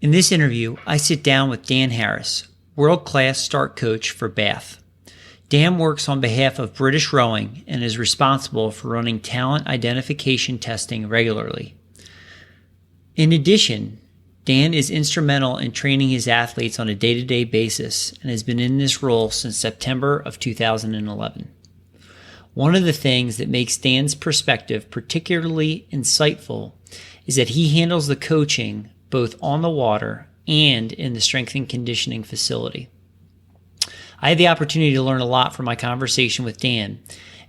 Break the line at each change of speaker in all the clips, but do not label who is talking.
In this interview, I sit down with Dan Harris, world-class start coach for Bath. Dan works on behalf of British Rowing and is responsible for running talent identification testing regularly. In addition, Dan is instrumental in training his athletes on a day-to-day basis and has been in this role since September of 2011. One of the things that makes Dan's perspective particularly insightful is that he handles the coaching both on the water and in the strength and conditioning facility. I had the opportunity to learn a lot from my conversation with Dan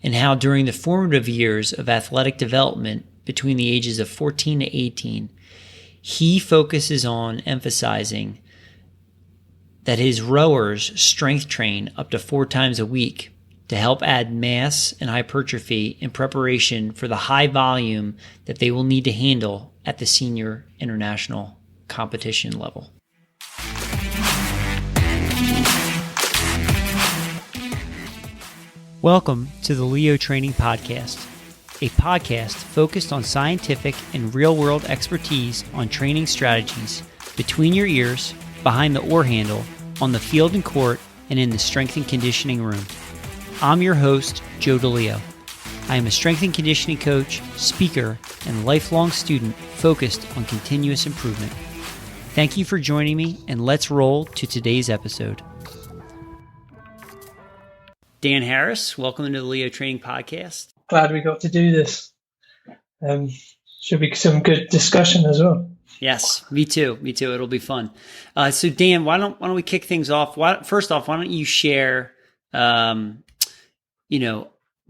and how during the formative years of athletic development between the ages of 14 to 18, he focuses on emphasizing that his rowers strength train up to 4 times a week to help add mass and hypertrophy in preparation for the high volume that they will need to handle at the senior international competition level. Welcome to the Leo Training Podcast, a podcast focused on scientific and real-world expertise on training strategies between your ears, behind the oar handle, on the field and court, and in the strength and conditioning room. I'm your host, Joe DeLeo. I am a strength and conditioning coach, speaker, and lifelong student focused on continuous improvement. Thank you for joining me, and let's roll to today's episode. Dan Harris, welcome to the Leo Training Podcast.
Glad we got to do this. Should be some good discussion as well.
Yes, me too. It'll be fun. So Dan, why don't we kick things off? First off, why don't you share,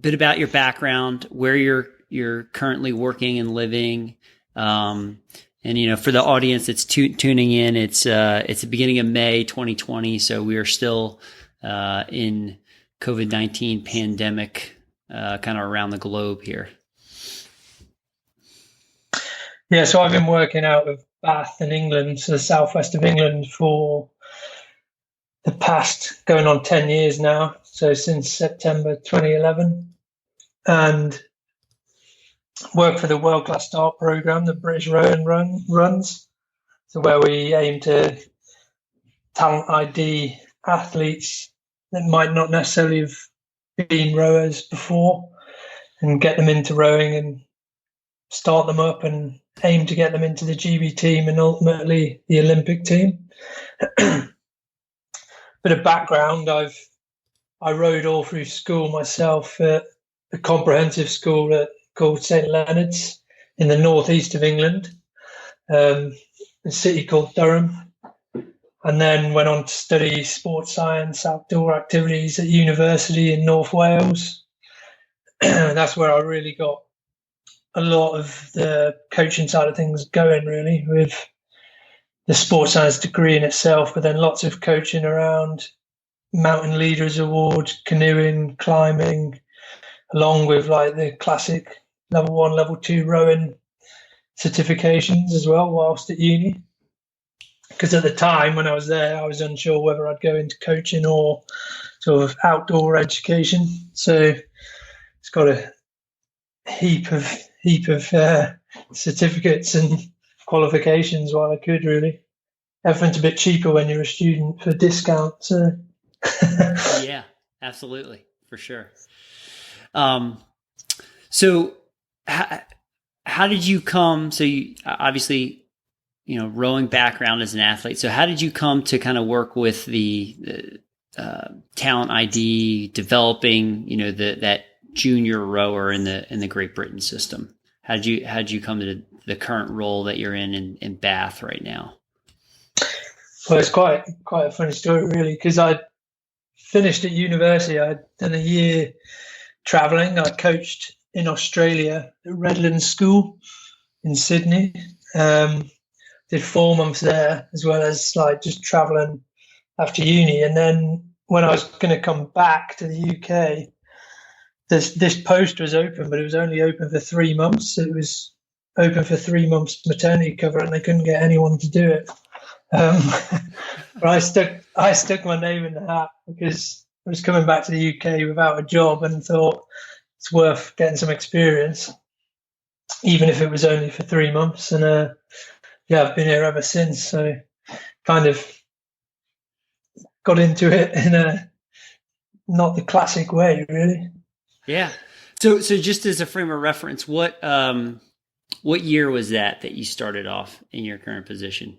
bit about your background, where you're currently working and living, and for the audience that's tuning in, it's the beginning of May 2020, so we are still in COVID-19 pandemic, kind of around the globe here.
Yeah, so I've been working out of Bath in England, so the southwest of England, for the past going on 10 years now. So since September 2011, and work for the World Class Start program that British Rowing runs. So where we aim to talent ID athletes that might not necessarily have been rowers before and get them into rowing and start them up and aim to get them into the GB team and ultimately the Olympic team. Bit of background, I rowed all through school myself at a comprehensive school called St Leonard's in the northeast of England, a city called Durham, and then went on to study sports science, outdoor activities at university in North Wales. That's where I really got a lot of the coaching side of things going, really, with the sports science degree in itself, but then lots of coaching around Mountain Leaders Award, canoeing, climbing, along with like the classic level 1, level 2 rowing certifications as well whilst at uni. Because at the time when I was there, I was unsure whether I'd go into coaching or sort of outdoor education. So it's got a heap of certificates and qualifications while I could, really. Everything's a bit cheaper when you're a student for discount. So
yeah, absolutely, for sure. So how did you come? So you obviously, rowing background as an athlete. So how did you come to kind of work with the talent ID, developing, that junior rower in the Great Britain system? How'd you come to the current role that you're in Bath right now?
Well, it's quite a funny story, really, because I finished at university. I'd done a year traveling. I coached in Australia at Redlands School in Sydney. Did 4 months there, as well as like just traveling after uni. And then when I was going to come back to the UK, this post was open, but it was only open for 3 months. It was open for 3 months maternity cover, and they couldn't get anyone to do it. But I stuck my name in the hat because I was coming back to the UK without a job and thought it's worth getting some experience, even if it was only for 3 months. And I've been here ever since. So kind of got into it in a not the classic way, really.
Yeah. So just as a frame of reference, what year was that you started off in your current position?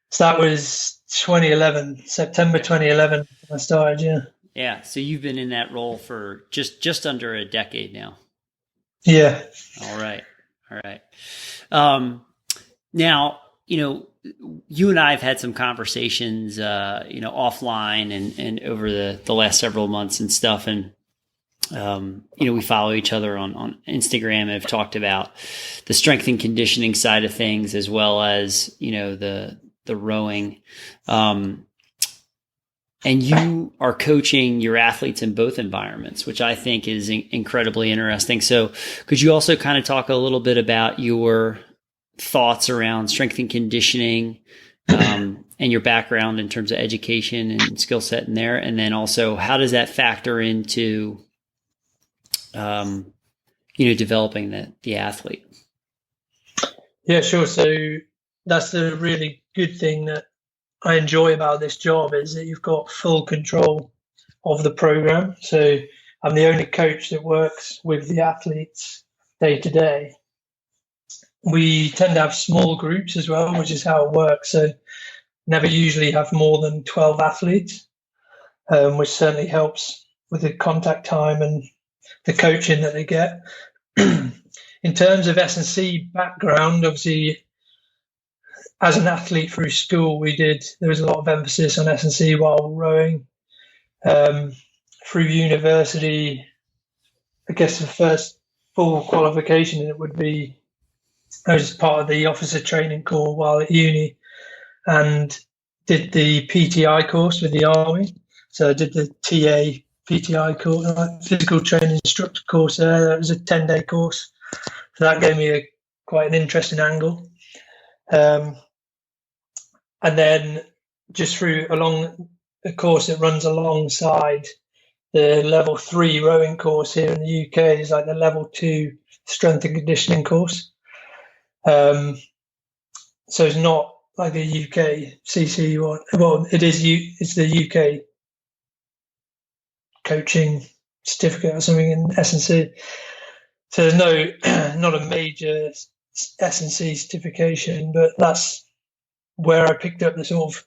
So that was 2011, September 2011. I started. Yeah.
Yeah. So you've been in that role for just under a decade now.
Yeah.
All right. All right. Now, you and I have had some conversations, offline and over the last several months and stuff. And, we follow each other on Instagram and have talked about the strength and conditioning side of things, as well as, the rowing. And you are coaching your athletes in both environments, which I think is incredibly interesting. So could you also kind of talk a little bit about your thoughts around strength and conditioning, and your background in terms of education and skill set in there? And then also, how does that factor into, developing the athlete?
Yeah, sure. So that's the really good thing that I enjoy about this job, is that you've got full control of the program. So I'm the only coach that works with the athletes day to day. We tend to have small groups as well, which is how it works. So never usually have more than 12 athletes, which certainly helps with the contact time and the coaching that they get. In terms of S&C background, obviously, as an athlete through school, there was a lot of emphasis on S&C while rowing. Through university, I guess the first full qualification it would be, I was part of the officer training corps while at uni, and did the PTI course with the Army. So I did the TA PTI course, physical training instructor course there. That was a 10-day course. So that gave me quite an interesting angle. And then just through along a course that runs alongside the level 3 rowing course here in the UK is like the level 2 strength and conditioning course. So it's not like a UK CC one. Well, it is. It's the UK coaching certificate or something in S&C. So there's not a major S&C certification, but that's where I picked up the sort of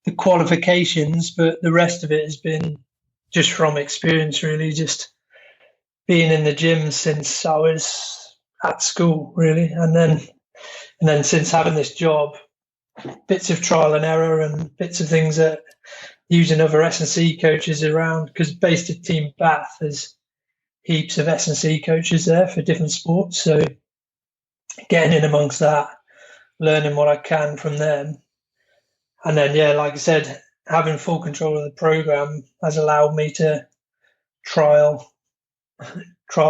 the qualifications. But the rest of it has been just from experience, really, just being in the gym since I was at school, really, and then since having this job, bits of trial and error and bits of things that using other S&C coaches around, because based at Team Bath, there's heaps of S&C coaches there for different sports. So getting in amongst that, learning what I can from them. And then, yeah, like I said, having full control of the program has allowed me to trial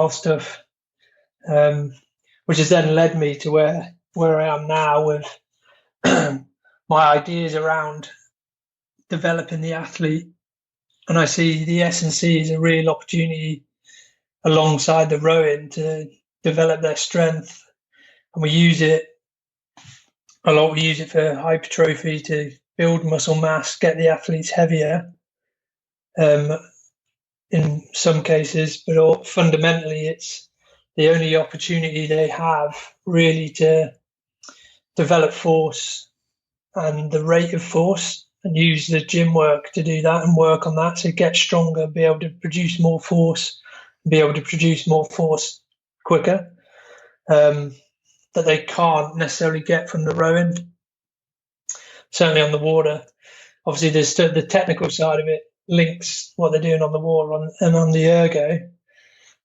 stuff, which has then led me to where I am now with my ideas around developing the athlete. And I see the S&C as a real opportunity alongside the rowing to develop their strength. And we use it a lot. We use it for hypertrophy to build muscle mass, get the athletes heavier in some cases, but fundamentally it's the only opportunity they have really to develop force and the rate of force, and use the gym work to do that and work on that to get stronger, be able to produce more force, quicker, that they can't necessarily get from the rowing. Certainly on the water, obviously there's still the technical side of it links what they're doing on the water and on the ergo,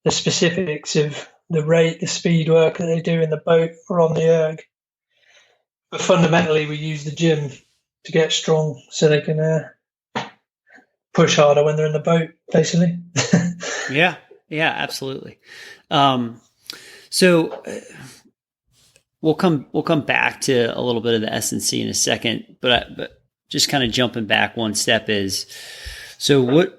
the specifics of the rate, the speed work that they do in the boat or on the erg. But fundamentally, we use the gym to get strong so they can push harder when they're in the boat, basically.
Yeah, absolutely. So we'll come back to a little bit of the S&C in a second, but just kind of jumping back one step is, so what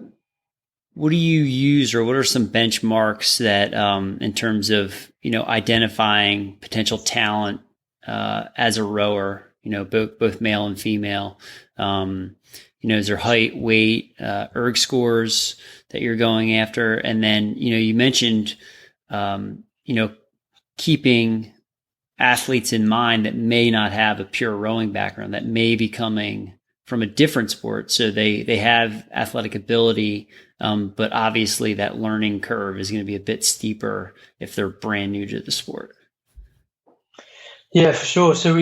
do you use, or what are some benchmarks that in terms of identifying potential talent as a rower, both male and female. Is there height, weight, erg scores that you're going after? And then, you mentioned, keeping athletes in mind that may not have a pure rowing background, that may be coming from a different sport. So they have athletic ability, but obviously that learning curve is going to be a bit steeper if they're brand new to the sport.
Yeah, for sure. So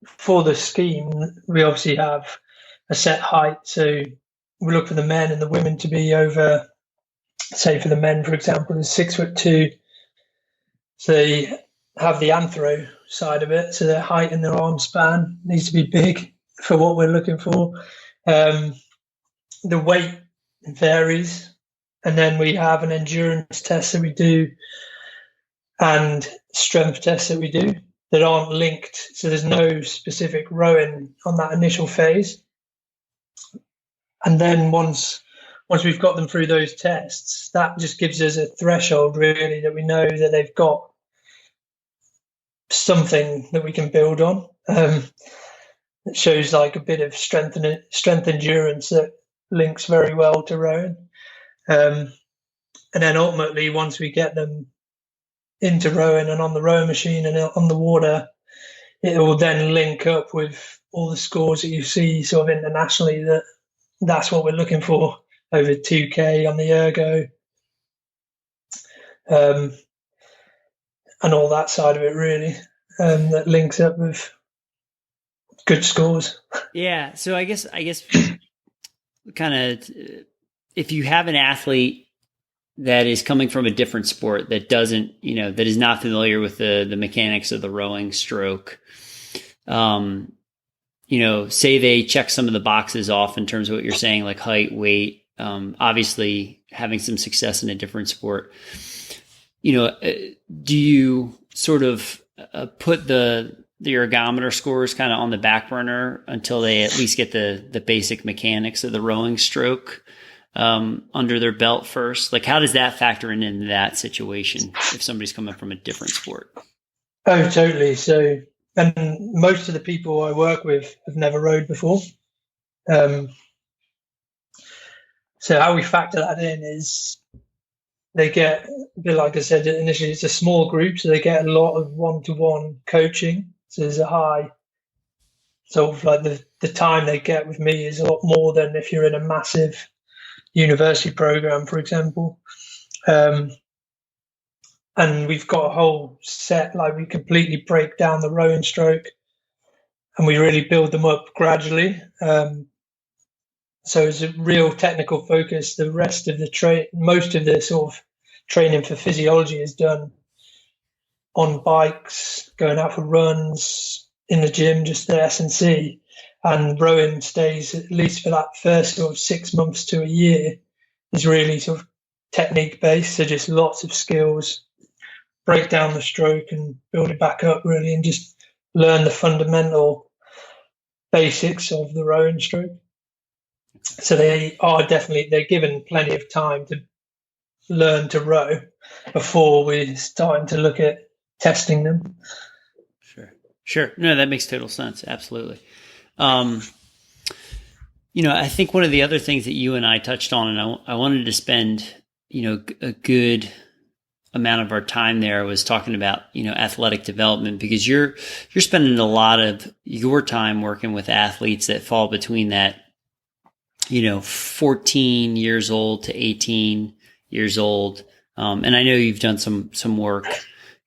for the scheme, we obviously have a set height. So we look for the men and the women to be over, say for the men, for example, is 6'2". So they have the anthro side of it. So their height and their arm span needs to be big for what we're looking for. The weight varies. And then we have an endurance test that we do and strength tests that we do that aren't linked. So there's no specific rowing on that initial phase. And then once we've got them through those tests, that just gives us a threshold, really, that we know that they've got something that we can build on. It shows like a bit of strength endurance that links very well to rowing. And then ultimately, once we get them into rowing and on the rowing machine and on the water, it will then link up with all the scores that you see sort of internationally. That's what we're looking for over 2K on the ergo, and all that side of it, really, that links up with good scores.
Yeah. So I guess kind of, if you have an athlete that is coming from a different sport that doesn't, that is not familiar with the mechanics of the rowing stroke, say they check some of the boxes off in terms of what you're saying, like height, weight, obviously having some success in a different sport. Do you sort of put the ergometer scores kind of on the back burner until they at least get the basic mechanics of the rowing stroke under their belt first? Like, how does that factor in that situation if somebody's coming from a different sport?
Oh, totally. So, and most of the people I work with have never rowed before. So how we factor that in is they get, a bit like I said initially, it's a small group, so they get a lot of one-to-one coaching. So there's a high, sort of like the time they get with me is a lot more than if you're in a massive university program, for example. And we've got a whole set, like we completely break down the rowing stroke and we really build them up gradually. So it's a real technical focus. The rest of most of the sort of training for physiology is done on bikes, going out for runs, in the gym, just the S&C. And rowing stays, at least for that first sort of 6 months to a year, is really sort of technique based. So just lots of skills, break down the stroke and build it back up, really, and just learn the fundamental basics of the rowing stroke. So they're given plenty of time to learn to row before we're starting to look at testing them.
Sure. No, that makes total sense. Absolutely. I think one of the other things that you and I touched on, and I wanted to spend, a good amount of our time there, was talking about, athletic development, because you're spending a lot of your time working with athletes that fall between that, 14 years old to 18 years old. And I know you've done some work,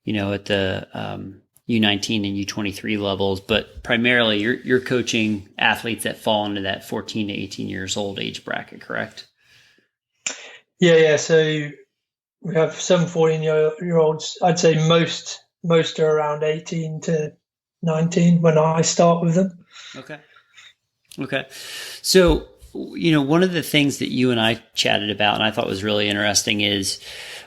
at the U19 and U23 levels, but primarily you're coaching athletes that fall into that 14 to 18 years old age bracket, correct?
Yeah. So we have some 14-year-olds. I'd say most are around 18 to 19 when I start with them.
Okay. So, one of the things that you and I chatted about and I thought was really interesting is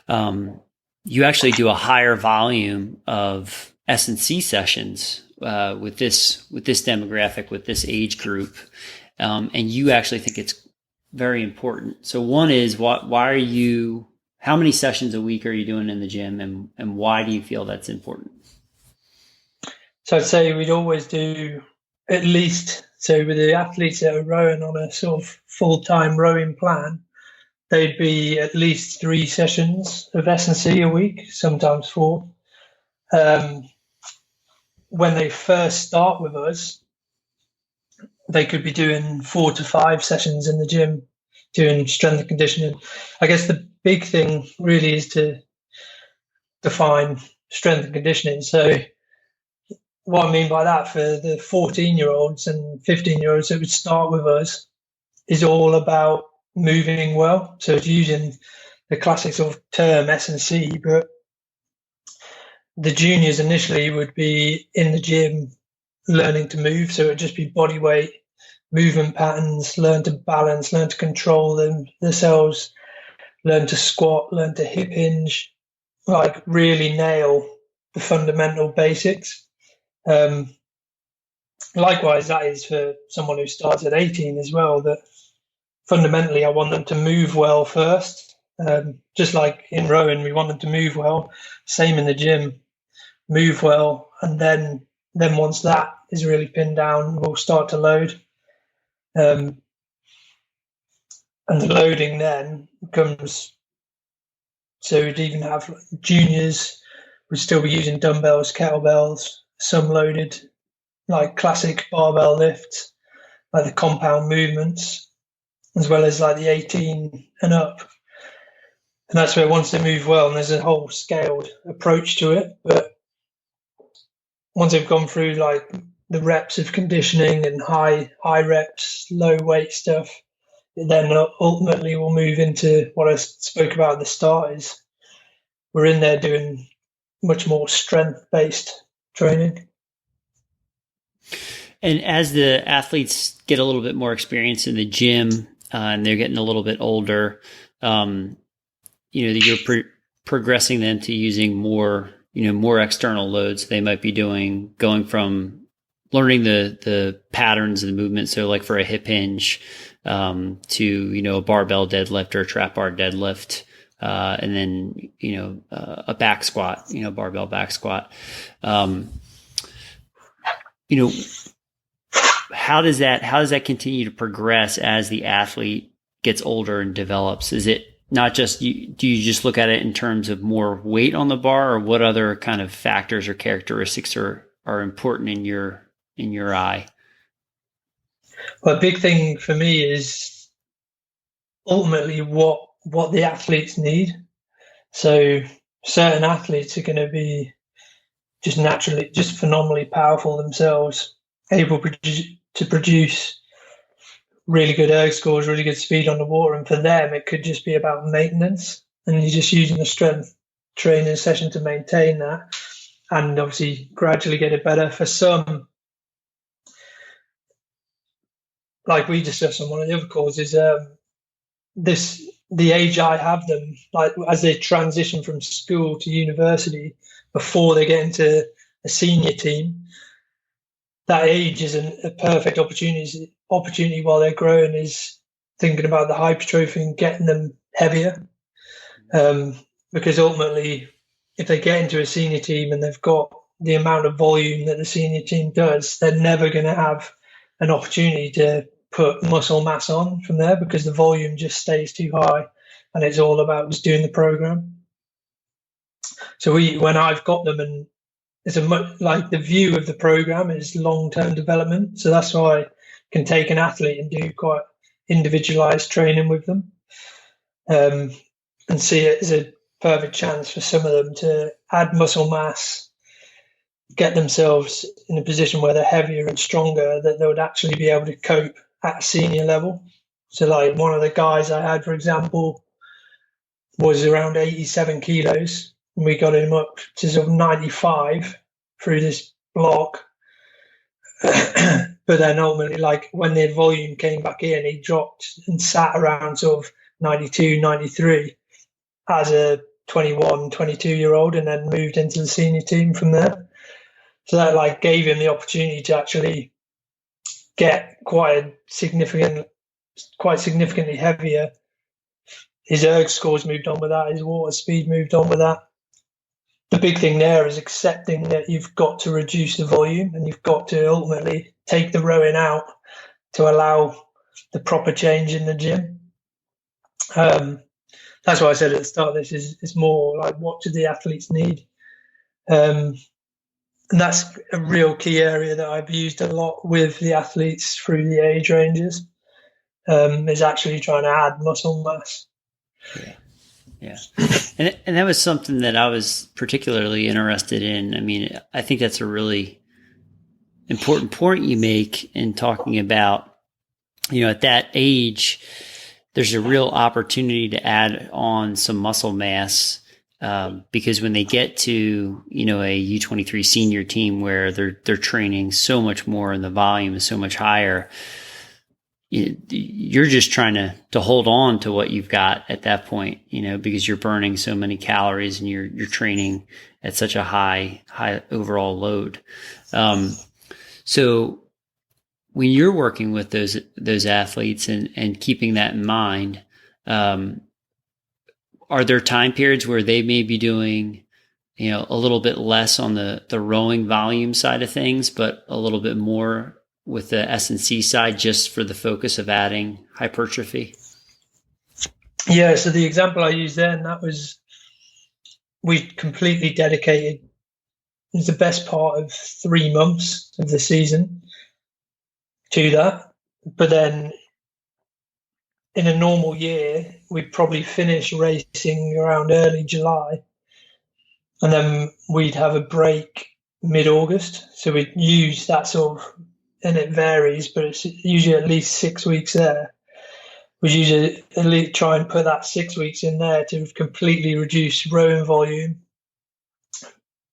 you actually do a higher volume of S&C sessions with this demographic, with this age group, and you actually think it's very important. So one is, how many sessions a week are you doing in the gym, and why do you feel that's important?
So I'd say we'd always do at least, so with the athletes that are rowing on a sort of full-time rowing plan, they'd be at least 3 sessions of S&C a week, sometimes 4. Um, when they first start with us, they could be doing 4 to 5 sessions in the gym, doing strength and conditioning. I guess the big thing really is to define strength and conditioning. So what I mean by that, for the 14-year-olds and 15-year-olds that would start with us, is all about moving well. So it's using the classic sort of term S&C, but the juniors initially would be in the gym learning to move. So it'd just be body weight, movement patterns, learn to balance, learn to control themselves, learn to squat, learn to hip hinge, like really nail the fundamental basics. Likewise, that is for someone who starts at 18 as well, that fundamentally I want them to move well first. Just like in rowing, we want them to move well. Same in the gym, move well. And then once that is really pinned down, we'll start to load. And the loading then comes, so we'd even have juniors would still be using dumbbells, kettlebells, some loaded, like classic barbell lifts, like the compound movements, as well as like the 18 and up. And that's where once they move well, and there's a whole scaled approach to it, but once they've gone through like the reps of conditioning and high reps, low weight stuff, then ultimately we'll move into what I spoke about at the start, is we're in there doing much more strength-based training.
And as the athletes get a little bit more experience in the gym and they're getting a little bit older, you're progressing them to using more external loads. They might be going from learning the patterns of the movement. So like for a hip hinge to, a barbell deadlift or a trap bar deadlift. And then, a back squat, barbell back squat. How does that continue to progress as the athlete gets older and develops? Is it not just, do you just look at it in terms of more weight on the bar, or what other kind of factors or characteristics are important in your eye?
Well, a big thing for me is ultimately what the athletes need. So certain athletes are going to be just naturally, just phenomenally powerful themselves, able to produce really good erg scores, really good speed on the water. And for them, it could just be about maintenance. And you're just using a strength training session to maintain that and obviously gradually get it better. For some, like we discussed on one of the other calls, is the age I have them, like as they transition from school to university before they get into a senior team, that age is a perfect opportunity while they're growing, is thinking about the hypertrophy and getting them heavier. Because ultimately, if they get into a senior team and they've got the amount of volume that the senior team does, they're never going to have an opportunity to put muscle mass on from there, because the volume just stays too high and it's all about just doing the program. So when I've got them, and it's like the view of the program is long-term development. So that's why I can take an athlete and do quite individualized training with them, and see it as a perfect chance for some of them to add muscle mass, get themselves in a position where they're heavier and stronger, that they would actually be able to cope at a senior level. So like one of the guys I had, for example, was around 87 kilos, and we got him up to sort of 95 through this block. But then ultimately, like when the volume came back in, he dropped and sat around sort of 92, 93 as a 21, 22-year-old, and then moved into the senior team from there. So that like gave him the opportunity to actually get quite significantly heavier. His erg scores moved on with that. His water speed moved on with that. the big thing there is accepting that you've got to reduce the volume and you've got to ultimately take the rowing out to allow the proper change in the gym. That's why I said at the start, this is more like, what do the athletes need? And that's a real key area that I've used a lot with the athletes through the age ranges, is actually trying to add muscle mass.
Yeah. And that was something that I was particularly interested in. I mean, I think that's a really important point you make in talking about, at that age, there's a real opportunity to add on some muscle mass, because when they get to, a U23 senior team where they're training so much more and the volume is so much higher, you're just trying to hold on to what you've got at that point, because you're burning so many calories and you're training at such a high overall load. So when you're working with those athletes and keeping that in mind, are there time periods where they may be doing, a little bit less on the rowing volume side of things, but a little bit more with the S&C side, just for the focus of adding hypertrophy?
Yeah, so the example I used then, that was, we completely dedicated, it was the best part of 3 months of the season to that. But then in a normal year, we'd probably finish racing around early July, and then we'd have a break mid-August. So we'd use that sort of, and it varies, but it's usually at least 6 weeks there. We usually at least try and put that 6 weeks in there to completely reduce rowing volume,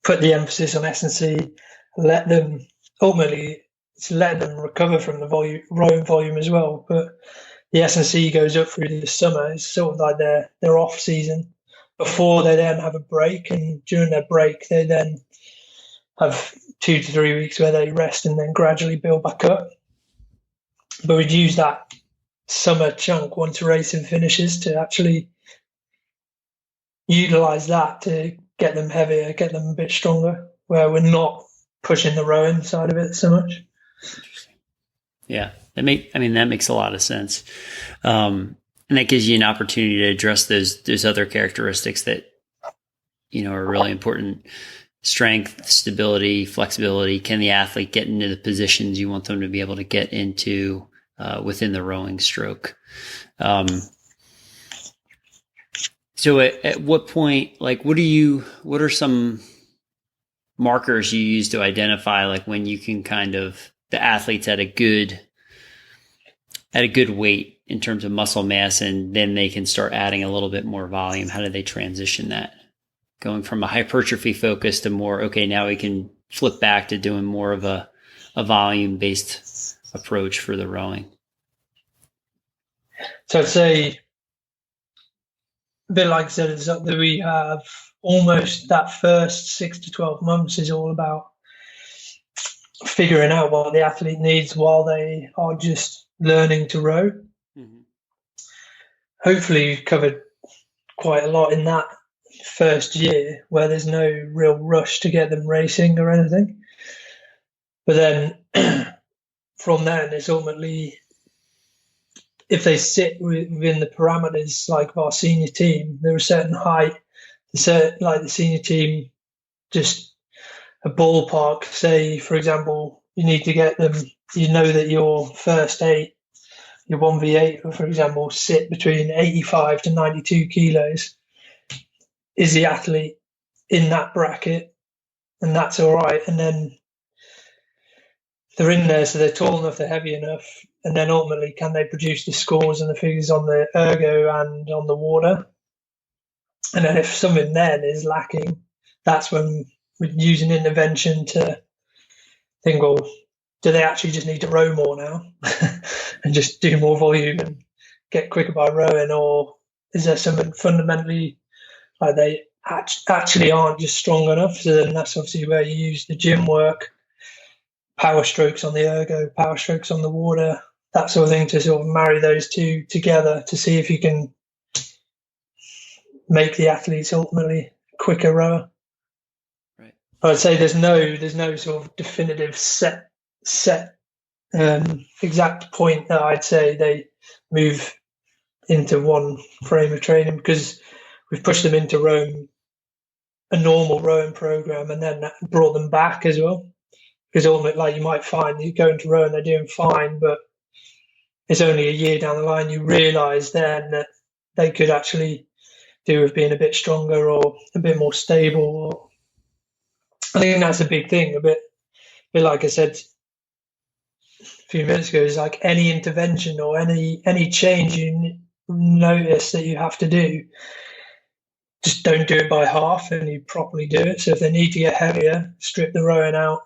put the emphasis on S&C, let them recover from the rowing volume as well. But the S&C goes up through the summer. It's sort of like their off season before they then have a break, and during their break they then have 2 to 3 weeks where they rest and then gradually build back up. But we'd use that summer chunk once racing finishes to actually utilize that to get them heavier, get them a bit stronger, where we're not pushing the rowing side of it so much.
Interesting. Yeah, that makes a lot of sense, and that gives you an opportunity to address those other characteristics that are really important: strength, stability, flexibility. Can the athlete get into the positions you want them to be able to get into within the rowing stroke? So at what point, like, what are some markers you use to identify, like, when you can the athlete's at a good weight in terms of muscle mass, and then they can start adding a little bit more volume? How do they transition that, going from a hypertrophy focus to more, okay, now we can flip back to doing more of a volume based approach for the rowing?
So I'd say, a bit like I said, is that we have almost that first 6 to 12 months is all about figuring out what the athlete needs while they are just learning to row. Mm-hmm. Hopefully you've covered quite a lot in that first year, where there's no real rush to get them racing or anything. But then from then, it's ultimately, if they sit within the parameters like our senior team, there are a certain height, like the senior team, just a ballpark, say, for example, you need to get them, that your first 8, your 1v8, for example, sit between 85 to 92 kilos. Is the athlete in that bracket? And that's all right. And then they're in there, so they're tall enough, they're heavy enough. And then ultimately, can they produce the scores and the figures on the ergo and on the water? And then if something then is lacking, that's when we're using intervention to think, well, do they actually just need to row more now and just do more volume and get quicker by rowing? Or is there something fundamentally, like, they actually aren't just strong enough? So then that's obviously where you use the gym work, power strokes on the ergo, power strokes on the water, that sort of thing, to sort of marry those two together to see if you can make the athletes ultimately quicker rower. I'd say there's no sort of definitive set exact point that I'd say they move into one frame of training, because we've pushed them into rowing, a normal rowing program, and then brought them back as well. Because ultimately, like, you might find you go into row and they're doing fine, but it's only a year down the line you realise then that they could actually do with being a bit stronger or a bit more stable. I think that's a big thing. A bit like I said a few minutes ago, is like any intervention or any change you notice that you have to do, just don't do it by half, and you properly do it. So if they need to get heavier, strip the rowing out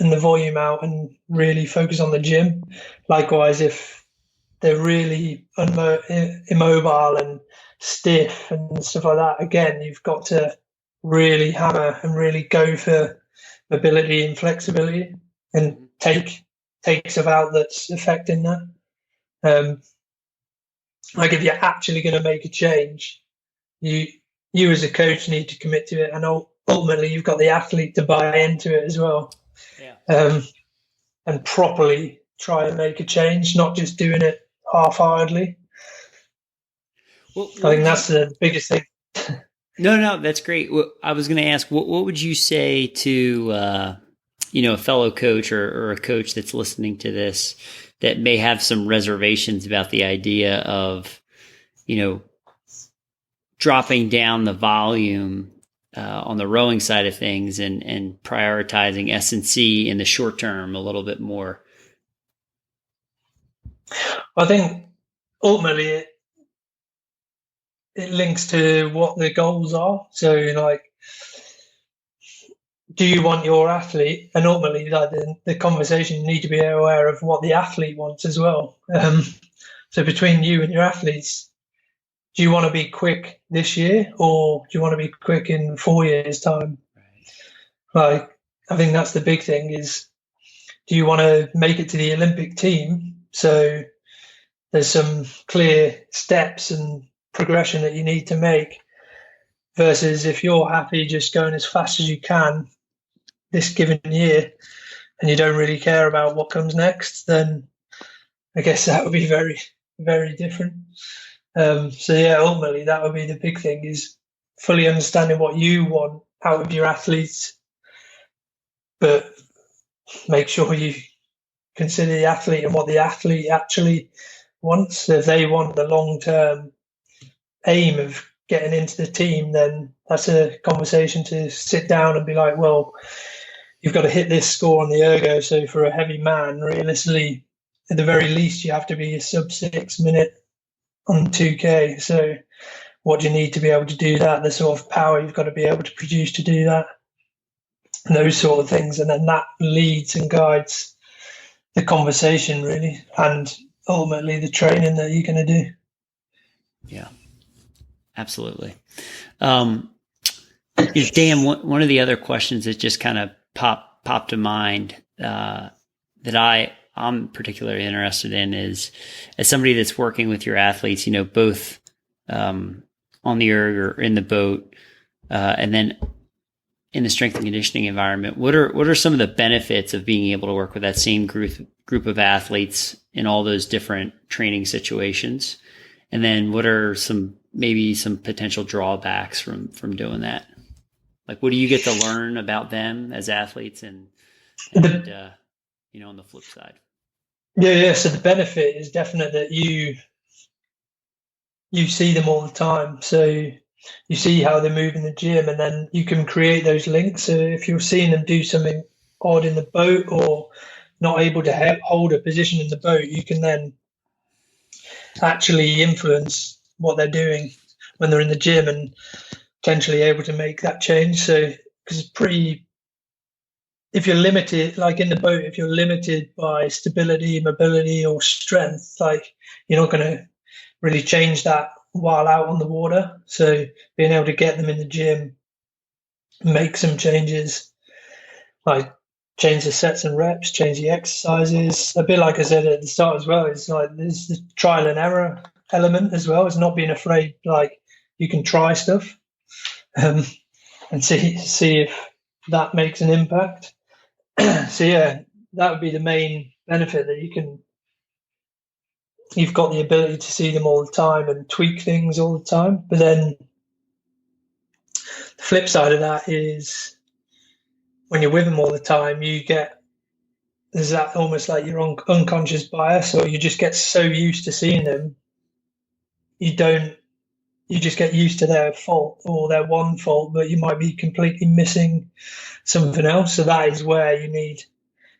and the volume out and really focus on the gym. Likewise, if they're really immobile and stiff and stuff like that, again, you've got to really hammer and really go for mobility and flexibility and take stuff out that's affecting that. Like, if you're actually going to make a change, you as a coach need to commit to it, and ultimately you've got the athlete to buy into it as well. Yeah. And properly try and make a change, not just doing it half-heartedly. Well, I think that's the biggest thing.
No, that's great. Well, I was going to ask, what would you say to a fellow coach or a coach that's listening to this that may have some reservations about the idea of, dropping down the volume on the rowing side of things and prioritizing S&C in the short term a little bit more?
I think ultimately it links to what the goals are. So, like, do you want your athlete, and ultimately, like, the conversation, you need to be aware of what the athlete wants as well. So between you and your athletes, do you want to be quick this year, or do you want to be quick in 4 years' time? Right. Like, I think that's the big thing, is, do you want to make it to the Olympic team? So there's some clear steps and progression that you need to make, versus if you're happy just going as fast as you can this given year and you don't really care about what comes next, then I guess that would be very, very different. So yeah, ultimately that would be the big thing, is fully understanding what you want out of your athletes, but make sure you consider the athlete and what the athlete actually wants. So if they want the long-term aim of getting into the team, then that's a conversation to sit down and be like, well, you've got to hit this score on the ergo. So for a heavy man, realistically, at the very least, you have to be a sub-6 minute on 2K. So what do you need to be able to do that? The sort of power you've got to be able to produce to do that, and those sort of things. And then that leads and guides the conversation, really, and ultimately the training that you're going to do.
Yeah, absolutely. Dan, one of the other questions that just kind of popped to mind that I'm particularly interested in is, as somebody that's working with your athletes, both on the erg or in the boat, and then in the strength and conditioning environment, what are some of the benefits of being able to work with that same group of athletes in all those different training situations? And then what are maybe some potential drawbacks from doing that? Like, what do you get to learn about them as athletes and on the flip side?
Yeah. So the benefit is definite that you see them all the time. So you see how they move in the gym, and then you can create those links. So if you're seeing them do something odd in the boat or not able to hold a position in the boat, you can then actually influence what they're doing when they're in the gym and potentially able to make that change. So, because if you're limited, like in the boat, if you're limited by stability, mobility, or strength, like, you're not going to really change that while out on the water. So being able to get them in the gym, make some changes, like change the sets and reps, change the exercises. A bit like I said at the start as well, it's like there's the trial and error element as well. It's not being afraid, like, you can try stuff and see that makes an impact. So yeah, that would be the main benefit, that you've got the ability to see them all the time and tweak things all the time. But then the flip side of that is, when you're with them all the time, there's that almost like your unconscious bias, or you just get so used to seeing them, you don't you just get used to their fault or their one fault, but you might be completely missing something else. So that is where you need,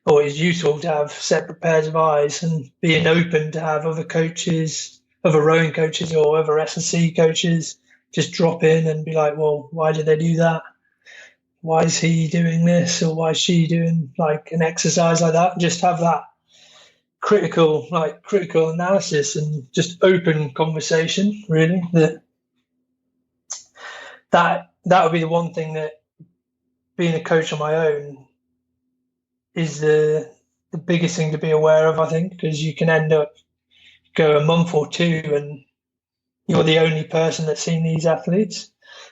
or it's useful to have separate pairs of eyes, and being open to have other coaches, other rowing coaches or other S&C coaches just drop in and be like, well, why did they do that? Why is he doing this? Or why is she doing like an exercise like that? Just have that critical analysis and just open conversation, really. That would be the one thing, that being a coach on my own is the biggest thing to be aware of, I think, because you can end up go a month or two and you're the only person that's seen these athletes.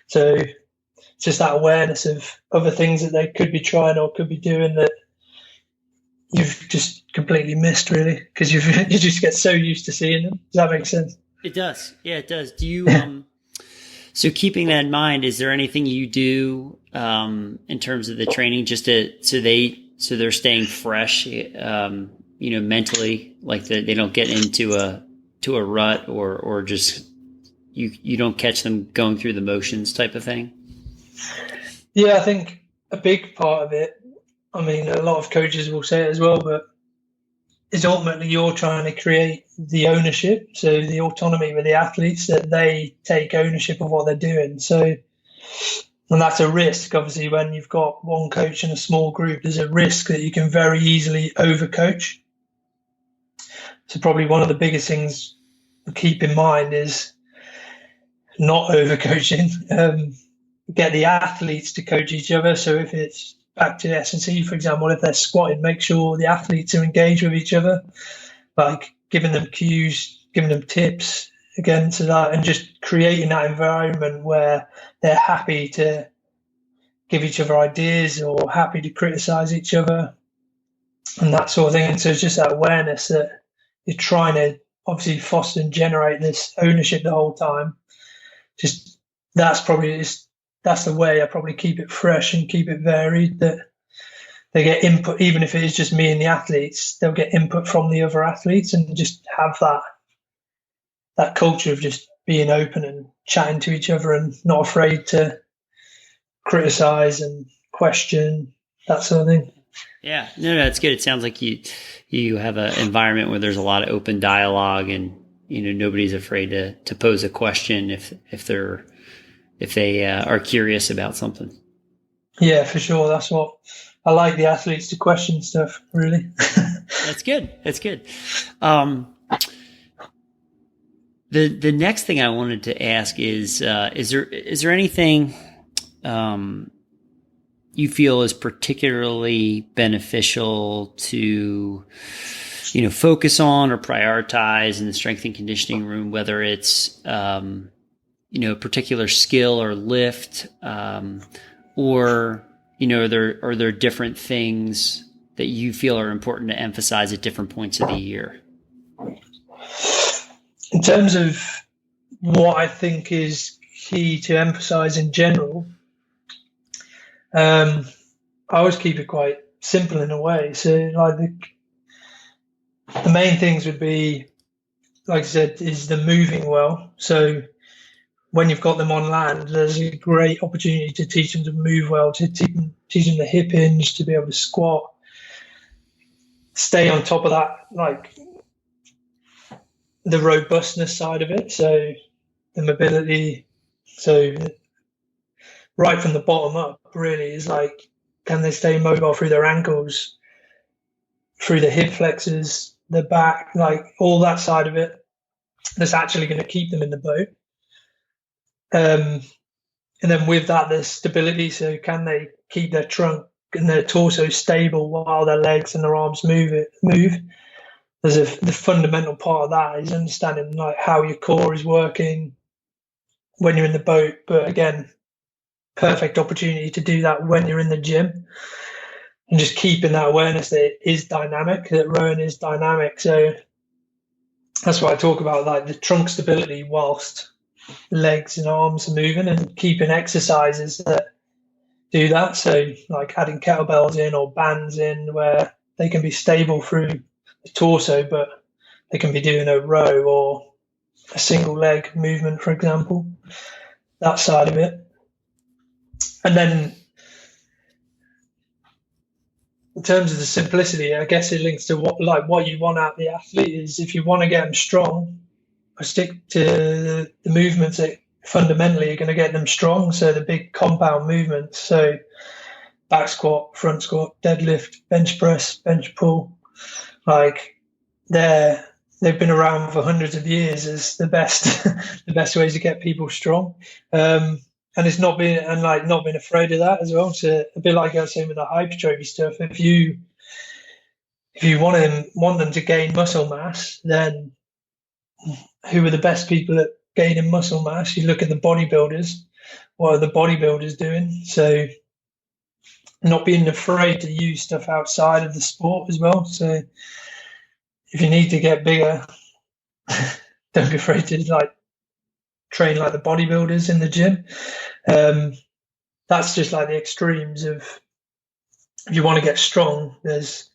So it's just that awareness of other things that they could be trying or could be doing that you've just completely missed, really, because you just get so used to seeing them. Does that make sense?
It does. Yeah, it does. Do you so keeping that in mind, is there anything you do in terms of the training just so they're staying fresh, mentally, like they don't get into a rut, or just you don't catch them going through the motions type of thing?
Yeah, I think a big part of it, I mean, a lot of coaches will say it as well, but is ultimately you're trying to create the ownership, so the autonomy with the athletes, that they take ownership of what they're doing. So, and that's a risk, obviously, when you've got one coach in a small group, there's a risk that you can very easily overcoach. So probably one of the biggest things to keep in mind is not overcoaching. Get the athletes to coach each other. So if it's back to S&C, for example, if they're squatting, make sure the athletes are engaged with each other, like giving them cues, giving them tips, again, to that, and just creating that environment where they're happy to give each other ideas or happy to criticize each other and that sort of thing. And so it's just that awareness that you're trying to obviously foster and generate this ownership the whole time. Just that's the way I probably keep it fresh and keep it varied, that they get input, even if it is just me and the athletes, they'll get input from the other athletes, and just have that culture of just being open and chatting to each other and not afraid to criticize and question, that sort of thing.
Yeah, no, it's good. It sounds like you have an environment where there's a lot of open dialogue, and nobody's afraid to pose a question if they are curious about something. Yeah,
for sure. That's what I like, the athletes to question stuff, really.
That's good. The next thing I wanted to ask is there anything you feel is particularly beneficial to focus on or prioritize in the strength and conditioning room, whether it's a particular skill or lift, or are there different things that you feel are important to emphasize at different points of the year?
In terms of what I think is key to emphasize in general, I always keep it quite simple in a way. So like the main things would be, like I said, is the moving well. So when you've got them on land, there's a great opportunity to teach them to move well, to teach them the hip hinge, to be able to squat, stay on top of that, like the robustness side of it. So the mobility. So right from the bottom up, really, is like, can they stay mobile through their ankles, through the hip flexors, the back, like all that side of it, that's actually going to keep them in the boat. And then with that, there's stability. So can they keep their trunk and their torso stable while their legs and their arms move? The fundamental part of that is understanding like how your core is working when you're in the boat. But again, perfect opportunity to do that when you're in the gym, and just keeping that awareness that it is dynamic, that rowing is dynamic. So that's what I talk about, like the trunk stability whilst legs and arms are moving, and keeping exercises that do that. So like adding kettlebells in or bands in where they can be stable through the torso, but they can be doing a row or a single leg movement, for example, that side of it. And then in terms of the simplicity, I guess it links to what you want out of the athlete is, if you want to get them strong, I stick to the movements that fundamentally are going to get them strong. So the big compound movements. So back squat, front squat, deadlift, bench press, bench pull, like they've been around for hundreds of years as the best the best ways to get people strong. And it's not being afraid of that as well. So a bit like I was saying with the hypertrophy stuff, if you want them to gain muscle mass, then who are the best people at gaining muscle mass? You look at the bodybuilders. What are the bodybuilders doing? So not being afraid to use stuff outside of the sport as well. So if you need to get bigger, don't be afraid to like train like the bodybuilders in the gym. That's just like the extremes of, if you want to get strong, there's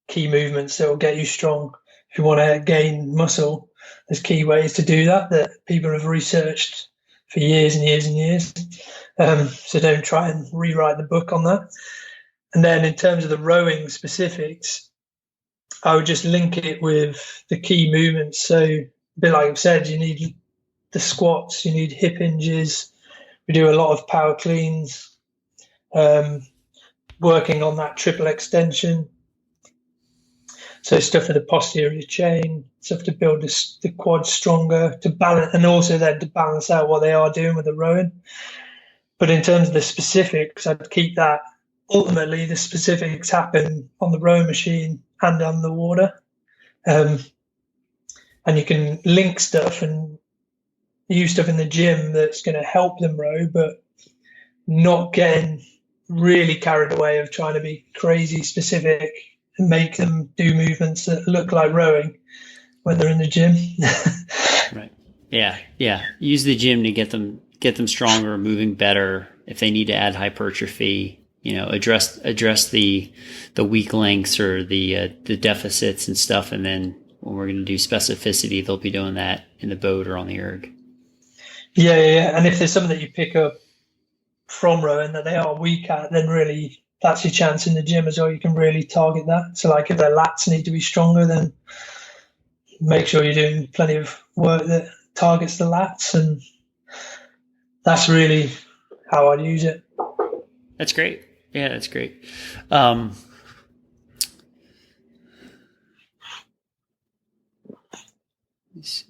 key movements that will get you strong. If you want to gain muscle, there's key ways to do that people have researched for years and years and years. So don't try and rewrite the book on that. And then in terms of the rowing specifics, I would just link it with the key movements. So a bit like I've said, you need the squats, you need hip hinges. We do a lot of power cleans, working on that triple extension. So stuff for the posterior chain, stuff to build the quad stronger, to balance, and also then to balance out what they are doing with the rowing. But in terms of the specifics, I'd keep that. Ultimately, the specifics happen on the rowing machine and on the water. And you can link stuff and use stuff in the gym that's going to help them row, but not getting really carried away of trying to be crazy specific and make them do movements that look like rowing when they're in the gym.
Right. Yeah. Use the gym to get them stronger, moving better. If they need to add hypertrophy, address the weak links or the deficits and stuff. And then when we're going to do specificity, they'll be doing that in the boat or on the erg.
Yeah. And if there's something that you pick up from rowing that they are weak at, then really that's your chance in the gym as well. You can really target that. So like if their lats need to be stronger, then make sure you're doing plenty of work that targets the lats. And that's really how I'd use it.
That's great. Yeah, that's great. Let's see.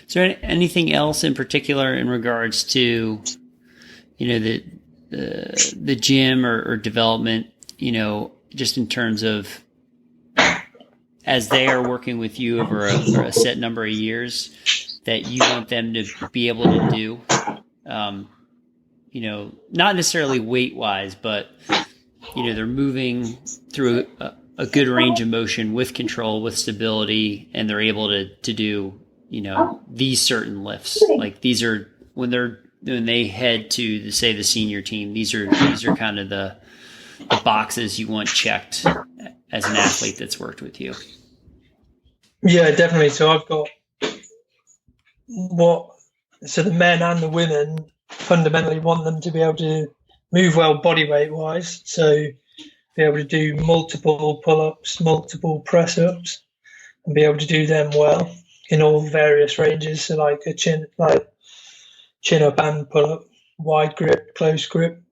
Is there anything else in particular in regards to, the gym or development, just in terms of as they are working with you over a set number of years that you want them to be able to do, not necessarily weight wise, but, they're moving through a good range of motion with control, with stability, and they're able to do, these certain lifts. Like these are when they head to say the senior team, these are kind of the boxes you want checked as an athlete that's worked with you.
Yeah, definitely. So I've got the men and the women fundamentally want them to be able to move well body weight wise. So be able to do multiple pull-ups, multiple press-ups, and be able to do them well in all various ranges. So like a chin up and pull-up, wide grip, close grip.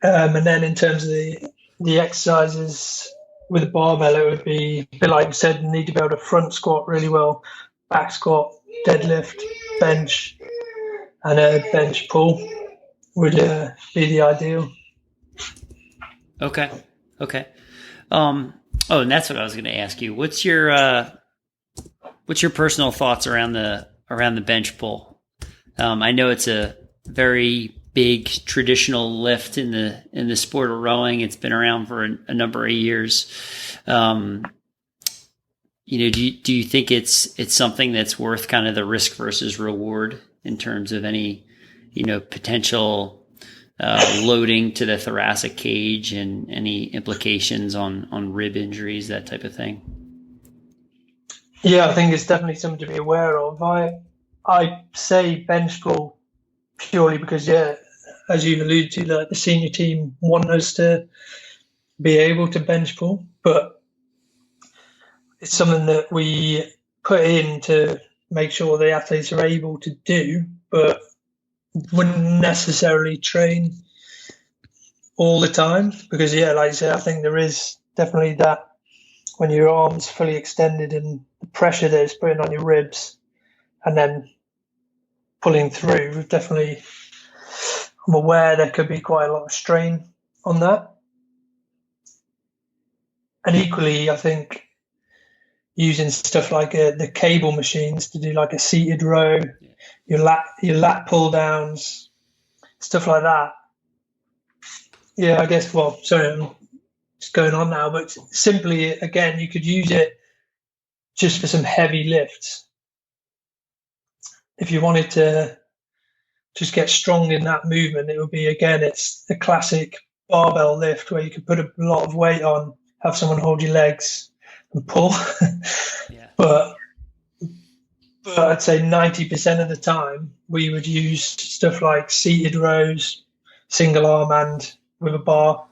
And then in terms of the exercises with a barbell, it would be a bit like you said, you need to be able to front squat really well, back squat, deadlift, bench, and a bench pull would be the ideal.
Okay. Okay. And that's what I was going to ask you. What's your personal thoughts around the bench pull? I know it's a very big traditional lift in the sport of rowing. It's been around for a number of years. Do you think it's something that's worth kind of the risk versus reward in terms of any, potential loading to the thoracic cage and any implications on rib injuries, that type of thing?
Yeah, I think it's definitely something to be aware of. I say bench pull purely because, yeah, as you've alluded to, like the senior team want us to be able to bench pull, but it's something that we put in to make sure the athletes are able to do, but wouldn't necessarily train all the time because, yeah, like I said, I think there is definitely that when your arms fully extended and the pressure that it's putting on your ribs and then pulling through, definitely I'm aware there could be quite a lot of strain on that. And equally, I think using stuff like the cable machines to do like a seated row, your lat pull downs, stuff like that. Yeah, I guess, well, sorry, I'm just going on now, but simply, again, you could use it just for some heavy lifts. If you wanted to just get strong in that movement, it would be, again, it's the classic barbell lift where you could put a lot of weight on, have someone hold your legs and pull.
Yeah.
But I'd say 90% of the time we would use stuff like seated rows, single arm and with a bar.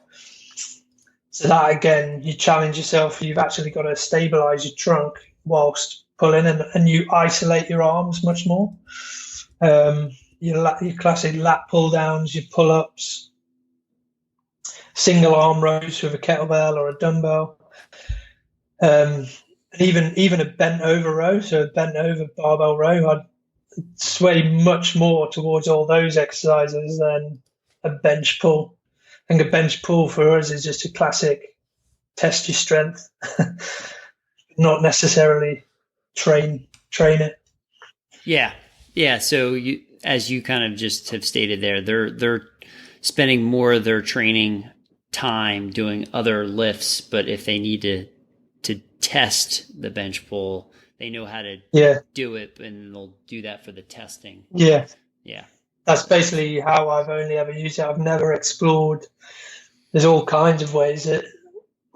So that, again, you challenge yourself. You've actually got to stabilize your trunk whilst pulling, and you isolate your arms much more. Your classic lat pull downs, your pull ups, single arm rows with a kettlebell or a dumbbell, even a bent over row, so a bent over barbell row. I'd sway much more towards all those exercises than a bench pull. I think a bench pull for us is just a classic test your strength, not necessarily train it.
Yeah. So as you kind of just have stated there, they're spending more of their training time doing other lifts, but if they need to test the bench pull, they know how to do it, and they'll do that for the testing.
Yeah.
That's
basically how I've only ever used it. I've never explored. There's all kinds of ways that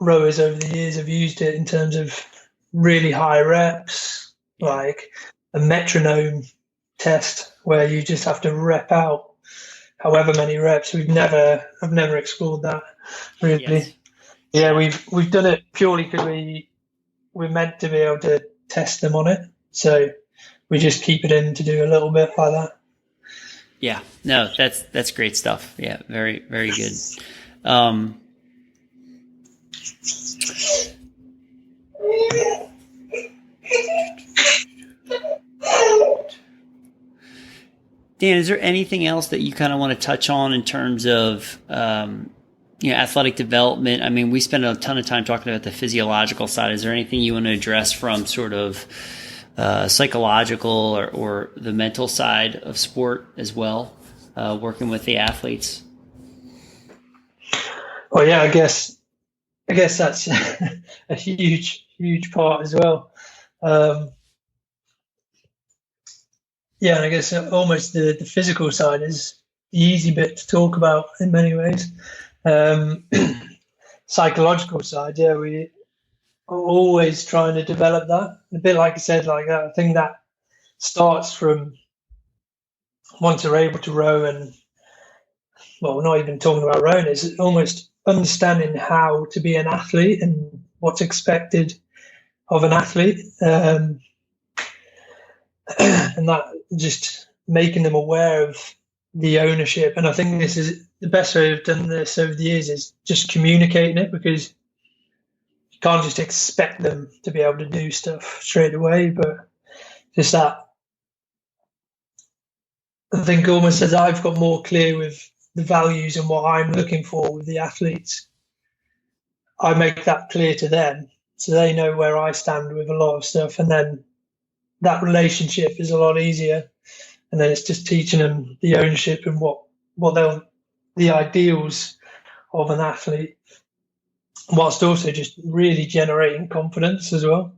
rowers over the years have used it in terms of really high reps, like a metronome test where you just have to rep out however many reps. I've never explored that really. Yes. Yeah, we've done it purely because we're meant to be able to test them on it, so we just keep it in to do a little bit like that.
Yeah, no, that's great stuff. Yeah, very, very good. Dan, is there anything else that you kind of want to touch on in terms of athletic development? I mean, we spend a ton of time talking about the physiological side. Is there anything you want to address from sort of psychological or the mental side of sport as well, working with the athletes?
Well, yeah, I guess that's a huge part as well. Yeah, and I guess almost the physical side is the easy bit to talk about in many ways. Psychological side, yeah, we are always trying to develop that. A bit like I said, like I think that starts from once you're able to row, and well, we're not even talking about rowing. It's almost understanding how to be an athlete and what's expected of an athlete, and that just making them aware of the ownership. And I think this is the best way I've done this over the years is just communicating it, because you can't just expect them to be able to do stuff straight away, but just that. I think almost as I've got more clear with the values and what I'm looking for with the athletes, I make that clear to them so they know where I stand with a lot of stuff. And then that relationship is a lot easier. And then it's just teaching them the ownership and the ideals of an athlete, whilst also just really generating confidence as well.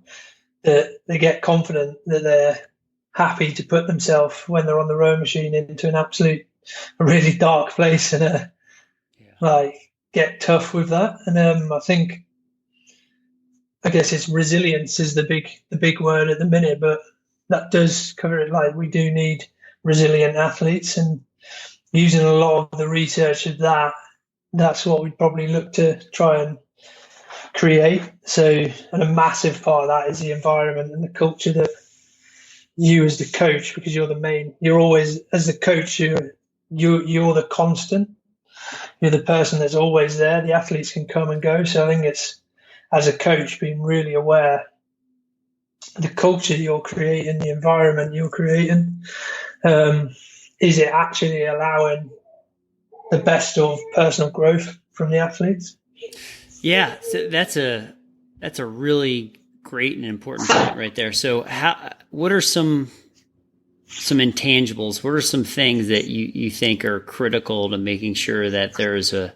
That they get confident, that they're happy to put themselves when they're on the row machine into a really dark place and get tough with that. And I guess it's resilience is the big word at the minute, but that does cover it. Like, we do need resilient athletes, and using a lot of the research of that's what we'd probably look to try and create. So, and a massive part of that is the environment and the culture that you as the coach, because you're always, as the coach, you're the constant. You're the person that's always there. The athletes can come and go. So I think it's, as a coach, being really aware the culture you're creating, the environment you're creating, is it actually allowing the best of personal growth from the athletes?
Yeah, so that's a really great and important point right there. So what are some intangibles? What are some things that you think are critical to making sure that there is a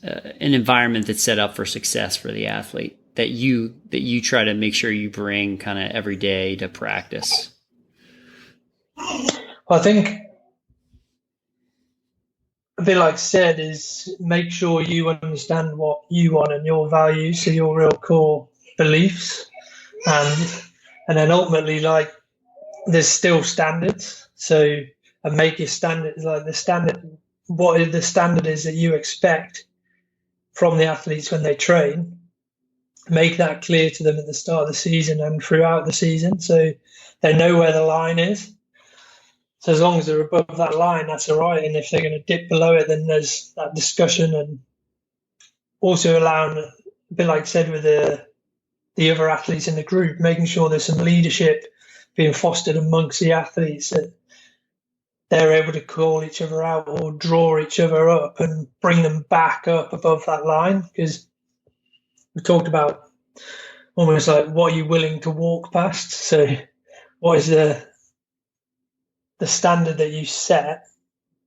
an environment that's set up for success for the athlete that you try to make sure you bring kind of every day to practice?
I think a bit like said is make sure you understand what you want and your values, so your real core beliefs, and then ultimately, like, there's still standards. So, and make your standards like the standard. What the standard is that you expect from the athletes when they train. Make that clear to them at the start of the season and throughout the season, so they know where the line is. So as long as they're above that line, that's all right. And if they're going to dip below it, then there's that discussion, and also allowing, a bit like I said, with the other athletes in the group, making sure there's some leadership being fostered amongst the athletes, that they're able to call each other out or draw each other up and bring them back up above that line. Because we talked about almost like, what are you willing to walk past? So what is the standard that you set,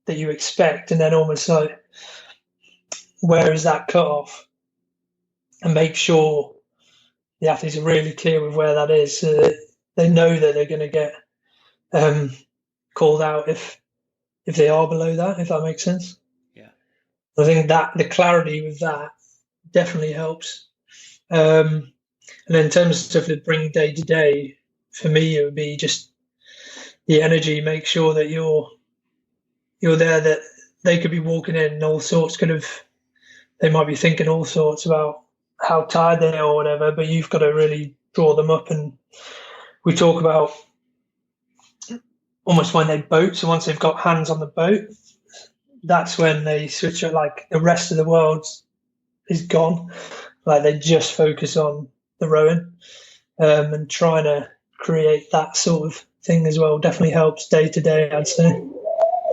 that you expect, and then almost like, where is that cut off? And make sure the athletes are really clear with where that is, so that they know that they're going to get called out if they are below that, if that makes sense.
Yeah.
I think that the clarity with that definitely helps. And in terms of stuff that bring day to day, for me, it would be just the energy. Make sure that you're there, that they could be walking in and all sorts, they might be thinking all sorts about how tired they are or whatever, but you've got to really draw them up. And we talk about almost when they boat. So once they've got hands on the boat, that's when they switch up. Like, the rest of the world is gone. Like, they just focus on the rowing, and trying to create that sort of thing as well definitely helps day to day, I'd say.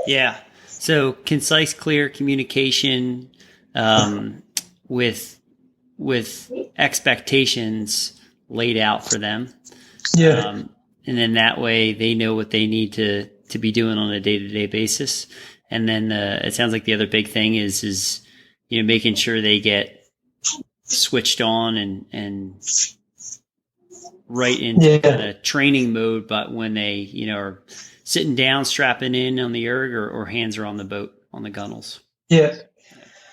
Yeah. So concise, clear communication, with expectations laid out for them.
Yeah.
And then that way they know what they need to be doing on a day-to-day basis. And then it sounds like the other big thing is making sure they get switched on and right into kind of training mode, but when they are sitting down, strapping in on the erg, or hands are on the boat, on the gunnels.
Yeah.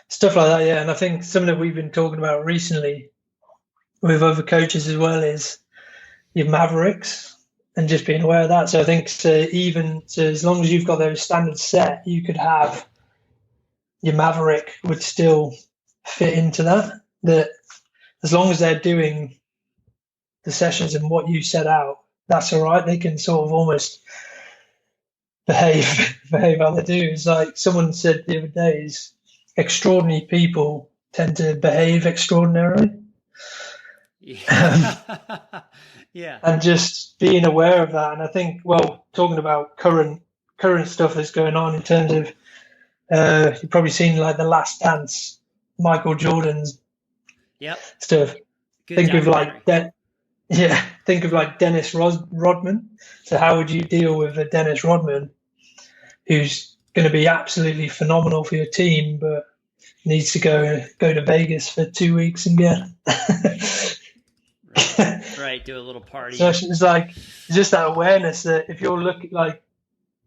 Stuff like that, yeah. And I think something that we've been talking about recently with other coaches as well is your mavericks, and just being aware of that. So I think as long as you've got those standards set, you could have your maverick would still fit into that. That as long as they're doing the sessions and what you set out, that's all right. They can sort of almost behave how they do. It's like someone said the other day, is extraordinary people tend to behave extraordinarily.
Yeah.
And just being aware of that. And I think, talking about current stuff that's going on in terms of You've probably seen like The Last Dance, Michael Jordan's
Yep.
stuff.
Good
Think of
documentary.
like think of like Dennis Rodman. So how would you deal with a Dennis Rodman who's going to be absolutely phenomenal for your team, but needs to go to Vegas for 2 weeks and get
Right, do a little party.
So it's like just that awareness that if you're looking like,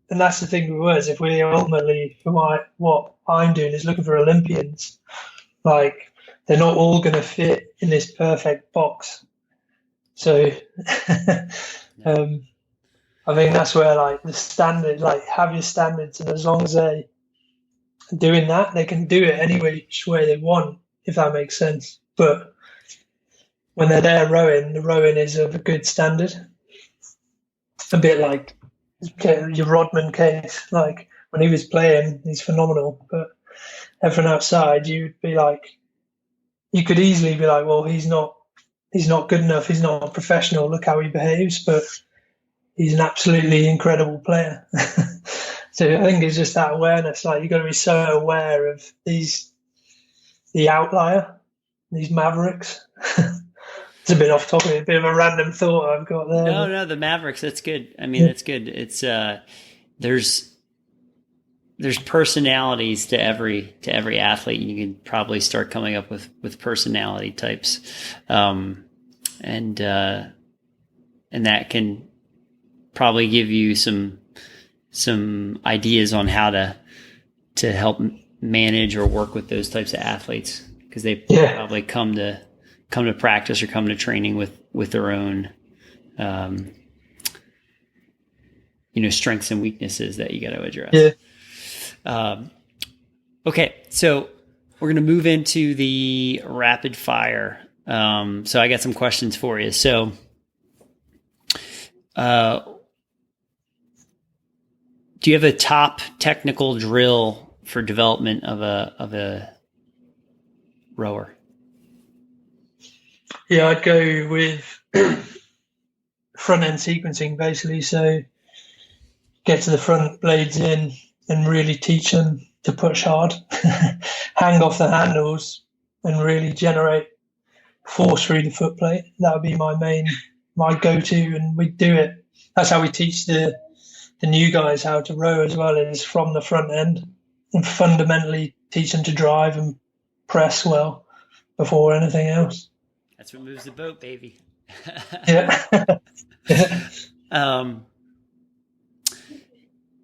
and that's the thing with us. If we ultimately, for what I'm doing is looking for Olympians, like they're not all going to fit in this perfect box. So I think that's where like the standard, like have your standards, and as long as they are doing that, they can do it any which way they want, if that makes sense. But when they're there rowing, the rowing is of a good standard. A bit like your Rodman case, like when he was playing, he's phenomenal. But everyone outside, you'd be like, you could easily be like, well, he's not good enough. He's not a professional. Look how he behaves, but he's an absolutely incredible player. So I think it's just that awareness. Like you've got to be so aware of the outlier, these mavericks. It's a bit off topic, a bit of a random thought I've got there.
No, the Mavericks. That's good. I mean, that's good. It's there's personalities to every athlete. You can probably start coming up with personality types, and that can probably give you some ideas on how to help manage or work with those types of athletes, because they probably come to practice or come to training with their own strengths and weaknesses that you got to address. Okay, so we're going to move into the rapid fire. So I got some questions for you. So do you have a top technical drill for development of a rower?
Yeah, I'd go with front end sequencing, basically. So get to the front, blades in, and really teach them to push hard, hang off the handles, and really generate force through the foot plate. That would be my go-to, and we do it. That's how we teach the new guys how to row as well, is from the front end, and fundamentally teach them to drive and press well before anything else.
That's what moves the boat, baby.
Yeah.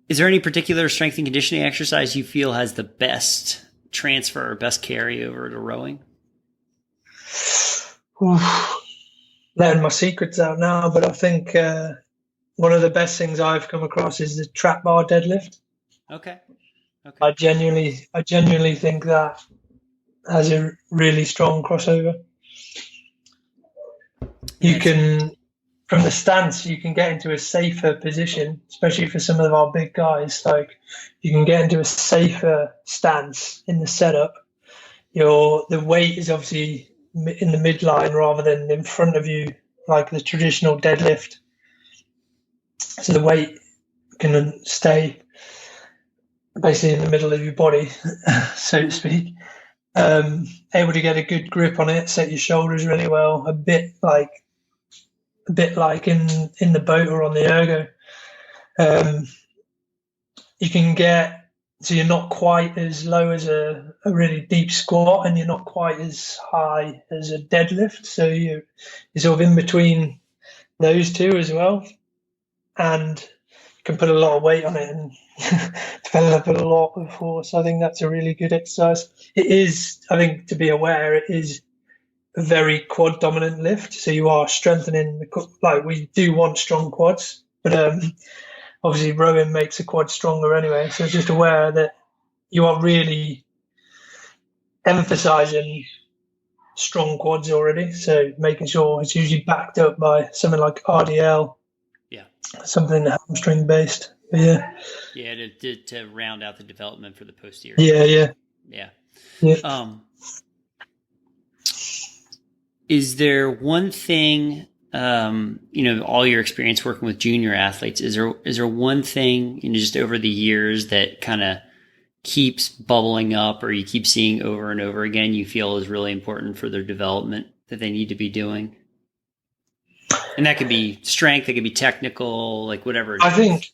Is there any particular strength and conditioning exercise you feel has the best transfer or best carry over to rowing?
Letting my secrets out now, but I think one of the best things I've come across is the trap bar deadlift.
Okay.
I genuinely think that has a really strong crossover. You can, from the stance, you can get into a safer position, especially for some of our big guys. Like you can get into a safer stance in the setup. The weight is obviously in the midline rather than in front of you, like the traditional deadlift. So the weight can stay basically in the middle of your body, so to speak. Able to get a good grip on it, set your shoulders really well, a bit like in the boat or on the ergo. You can get, so you're not quite as low as a really deep squat, and you're not quite as high as a deadlift. So you're sort of in between those two as well, and you can put a lot of weight on it and develop a lot of force. I think that's a really good exercise. It is, I think, to be aware, it is a very quad dominant lift. So you are strengthening we do want strong quads, but obviously rowing makes a quad stronger anyway. So just aware that you are really emphasizing strong quads already. So making sure it's usually backed up by something like RDL, something hamstring based. But
to round out the development for the posterior.
Yeah.
Is there one thing, all your experience working with junior athletes, is there one thing, just over the years that kind of keeps bubbling up or you keep seeing over and over again you feel is really important for their development that they need to be doing? And that could be strength, it could be technical, like whatever it is.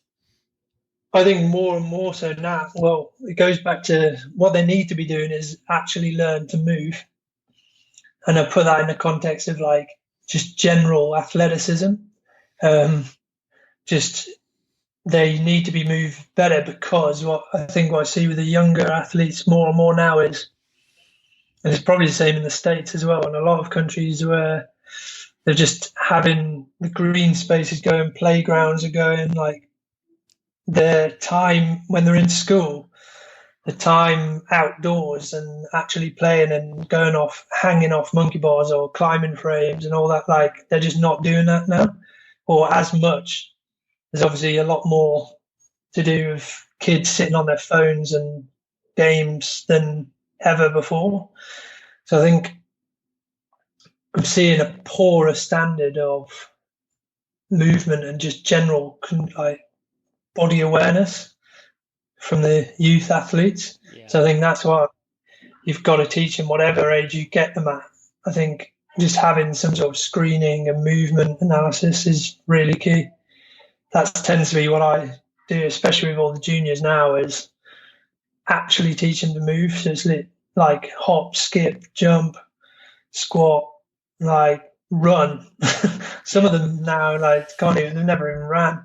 I think more and more so now. Well, it goes back to what they need to be doing is actually learn to move. And I put that in the context of like just general athleticism. Just they need to be moved better, because what I see with the younger athletes more and more now is, and it's probably the same in the States as well, in a lot of countries where they're just having the green spaces going, playgrounds are going, like their time when they're in school, the time outdoors and actually playing and going off, hanging off monkey bars or climbing frames and all that, like they're just not doing that now, or as much. There's obviously a lot more to do with kids sitting on their phones and games than ever before. So I think I'm seeing a poorer standard of movement and just general like body awareness from the youth athletes. Yeah. So I think that's what you've got to teach them, whatever age you get them at. I think just having some sort of screening and movement analysis is really key. That tends to be what I do, especially with all the juniors now, is actually teach them to move. So it's like hop, skip, jump, squat, like run. Some of them now they've never even ran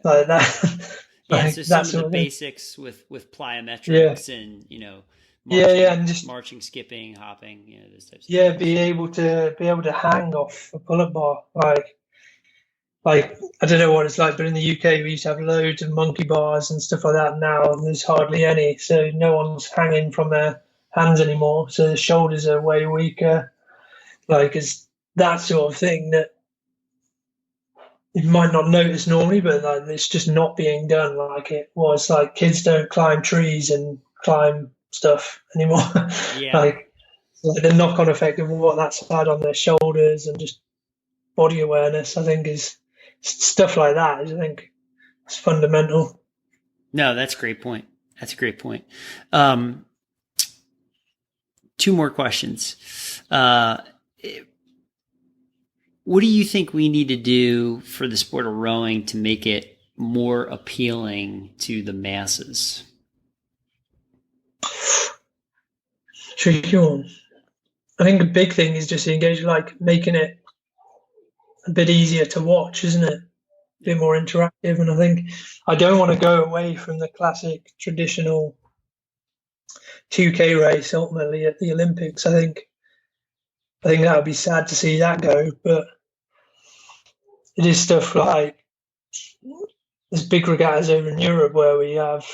like that.
Yeah, so some of the basics with plyometrics and marching, and just marching, skipping, hopping, those types of things.
be able to hang off a pull-up bar, like I don't know what it's like, but in the UK we used to have loads of monkey bars and stuff like that. Now there's hardly any, so no one's hanging from their hands anymore. So the shoulders are way weaker. Like it's that sort of thing that you might not notice normally, but like it's just not being done like it was. Like kids don't climb trees and climb stuff anymore. Yeah. like the knock-on effect of what that's had on their shoulders and just body awareness, I think, is stuff like that. I think it's fundamental.
No, that's a great point. Two more questions. What do you think we need to do for the sport of rowing to make it more appealing to the masses?
Tricky one. I think a big thing is just engaging, like making it a bit easier to watch, isn't it? A bit more interactive. And I think I don't want to go away from the classic traditional 2K race ultimately at the Olympics. I think that would be sad to see that go, but it is stuff like there's big regattas over in Europe where we have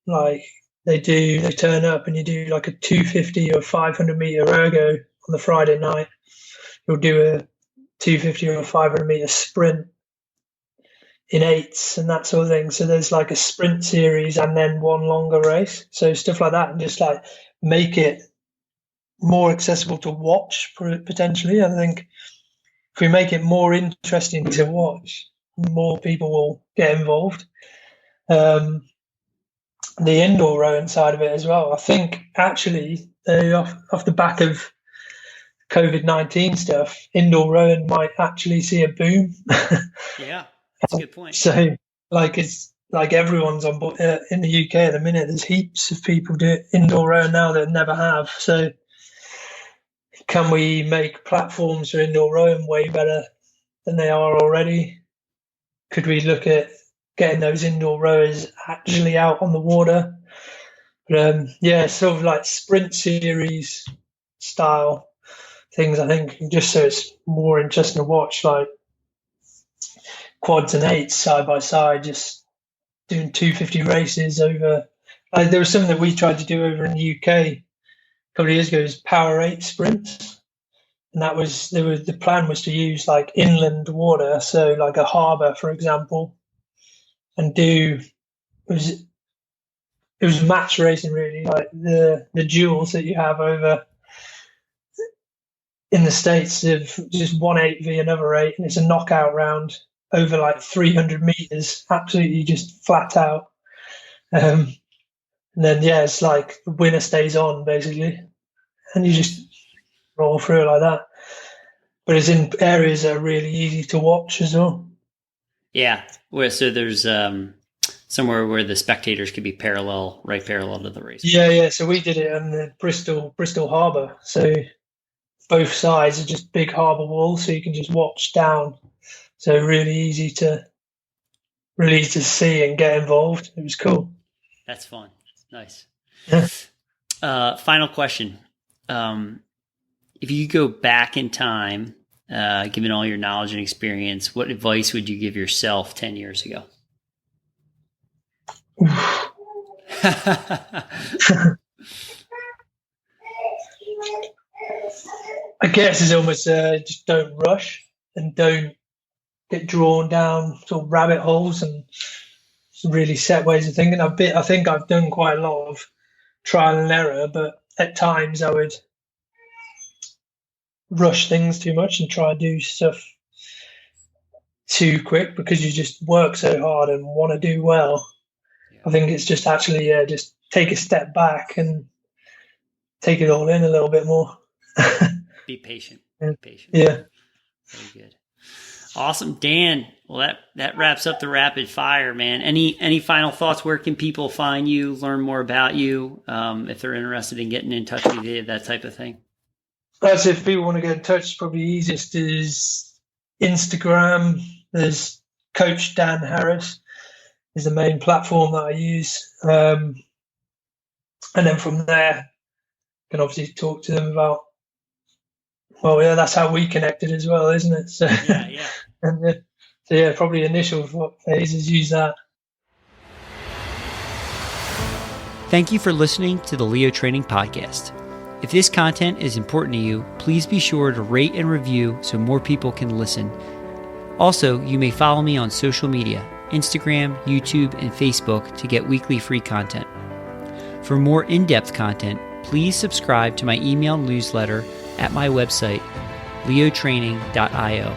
like they turn up and you do like a 250 or 500 meter ergo on the Friday night. You'll do a 250 or 500 meter sprint in eights and that sort of thing. So there's like a sprint series and then one longer race. So stuff like that, and just like make it more accessible to watch potentially. I think if we make it more interesting to watch, more people will get involved. The indoor rowing side of it as well. I think actually off the back of COVID-19 stuff, indoor rowing might actually see a boom.
Yeah, that's a good point.
So it's like everyone's on board in the UK at the minute. There's heaps of people do indoor rowing now that never have. So can we make platforms for indoor rowing way better than they are already? Could we look at getting those indoor rowers actually out on the water? But sort of like sprint series style things, I think, just so it's more interesting to watch, like quads and eights side by side, just doing 250 races over. Like there was something that we tried to do over in the UK a couple of years ago, is power 8 sprints, and that was the plan was to use like inland water, so like a harbour, for example, and it was match racing really, like the duels that you have over in the States of just 1-8 v another 8, and it's a knockout round over like 300 meters, absolutely just flat out. And then, yeah, it's like the winner stays on, basically. And you just roll through it like that. But it's in areas that are really easy to watch as well.
Yeah. So there's somewhere where the spectators could be right parallel to the race.
Yeah. So we did it on the Bristol Harbour. So both sides are just big harbour walls, so you can just watch down. So really easy to see and get involved. It was cool.
That's fun. Nice.
Yeah.
Final question. If you could go back in time, given all your knowledge and experience, what advice would you give yourself 10 years ago?
I guess it's almost just don't rush and don't get drawn down sort of rabbit holes and really set ways of thinking. I think I've done quite a lot of trial and error, but at times I would rush things too much and try to do stuff too quick because you just work so hard and want to do well. Yeah. I think it's just actually just take a step back and take it all in a little bit more.
Be patient.
Yeah.
Be patient.
Yeah.
Very good. Awesome, Dan. Well, that wraps up the rapid fire, man. Any final thoughts? Where can people find you, learn more about you, if they're interested in getting in touch with you, that type of thing?
As if people want to get in touch, probably easiest is Instagram. There's Coach Dan Harris is the main platform that I use, and then from there, can obviously talk to them about. Well, yeah, that's how we connected as well, isn't it? So,
yeah.
And, so yeah, probably initial phase is use that.
Thank you for listening to the Leo Training Podcast. If this content is important to you, please be sure to rate and review so more people can listen. Also, you may follow me on social media, Instagram, YouTube, and Facebook to get weekly free content. For more in-depth content, please subscribe to my email newsletter at my website, leotraining.io.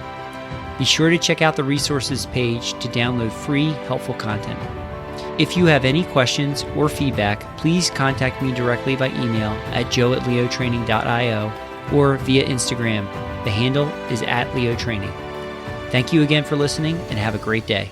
Be sure to check out the resources page to download free, helpful content. If you have any questions or feedback, please contact me directly by email at joe@leotraining.io or via Instagram. The handle is @leotraining. Thank you again for listening and have a great day.